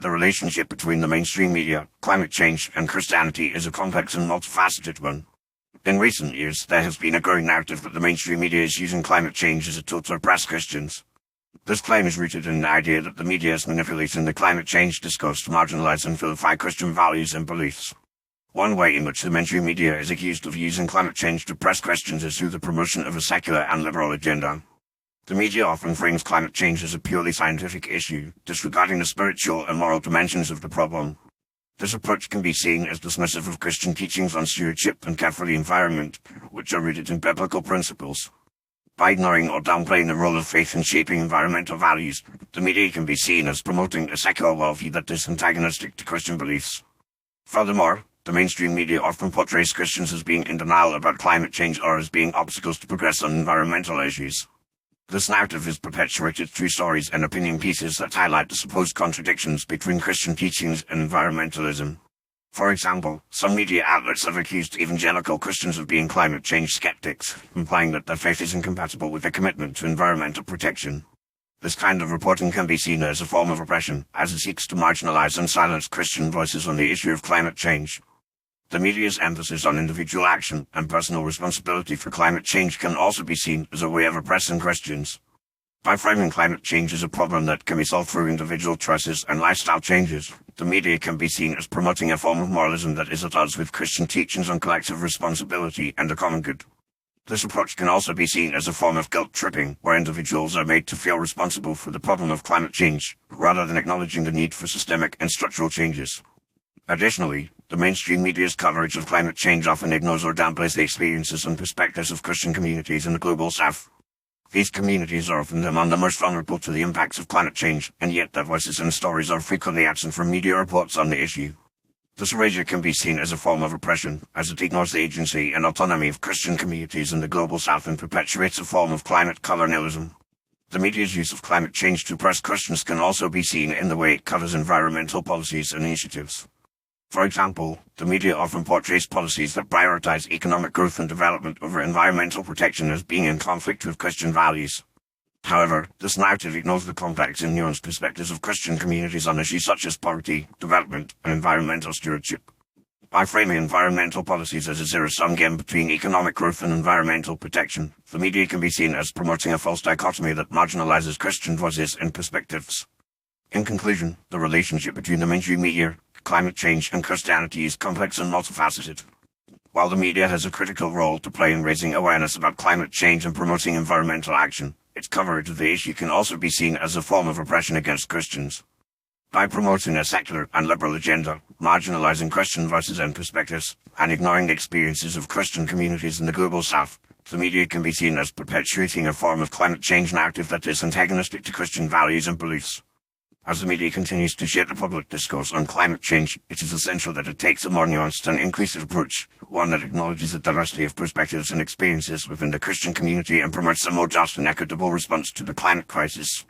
The relationship between the mainstream media, climate change, and Christianity is a complex and multifaceted one. In recent years, there has been a growing narrative that the mainstream media is using climate change as a tool to oppress Christians. This claim is rooted in the idea that the media is manipulating the climate change discourse to marginalize and vilify Christian values and beliefs. One way in which the mainstream media is accused of using climate change to oppress Christians is through the promotion of a secular and liberal agenda. The media often frames climate change as a purely scientific issue, disregarding the spiritual and moral dimensions of the problem. This approach can be seen as dismissive of Christian teachings on stewardship and care for the environment, which are rooted in biblical principles. By ignoring or downplaying the role of faith in shaping environmental values, the media can be seen as promoting a secular worldview that is antagonistic to Christian beliefs. Furthermore, the mainstream media often portrays Christians as being in denial about climate change or as being obstacles to progress on environmental issues. This narrative is perpetuated through stories and opinion pieces that highlight the supposed contradictions between Christian teachings and environmentalism. For example, some media outlets have accused evangelical Christians of being climate change skeptics, implying that their faith is incompatible with their commitment to environmental protection. This kind of reporting can be seen as a form of oppression, as it seeks to marginalize and silence Christian voices on the issue of climate change. The media's emphasis on individual action and personal responsibility for climate change can also be seen as a way of oppressing Christians. By framing climate change as a problem that can be solved through individual choices and lifestyle changes, the media can be seen as promoting a form of moralism that is at odds with Christian teachings on collective responsibility and the common good. This approach can also be seen as a form of guilt-tripping, where individuals are made to feel responsible for the problem of climate change, rather than acknowledging the need for systemic and structural changes. Additionally, the mainstream media's coverage of climate change often ignores or downplays the experiences and perspectives of Christian communities in the global south. These communities are often among the most vulnerable to the impacts of climate change, and yet their voices and stories are frequently absent from media reports on the issue. This erasure can be seen as a form of oppression, as it ignores the agency and autonomy of Christian communities in the global south and perpetuates a form of climate colonialism. The media's use of climate change to oppress Christians can also be seen in the way it covers environmental policies and initiatives. For example, the media often portrays policies that prioritize economic growth and development over environmental protection as being in conflict with Christian values. However, this narrative ignores the complex and nuanced perspectives of Christian communities on issues such as poverty, development, and environmental stewardship. By framing environmental policies as a zero-sum game between economic growth and environmental protection, the media can be seen as promoting a false dichotomy that marginalizes Christian voices and perspectives. In conclusion, the relationship between the mainstream media, climate change, and Christianity is complex and multifaceted. While the media has a critical role to play in raising awareness about climate change and promoting environmental action, its coverage of the issue can also be seen as a form of oppression against Christians. By promoting a secular and liberal agenda, marginalizing Christian voices and perspectives, and ignoring the experiences of Christian communities in the global south, the media can be seen as perpetuating a form of climate change narrative that is antagonistic to Christian values and beliefs. As the media continues to shape the public discourse on climate change, it is essential that it takes a more nuanced and inclusive approach, one that acknowledges the diversity of perspectives and experiences within the Christian community and promotes a more just and equitable response to the climate crisis.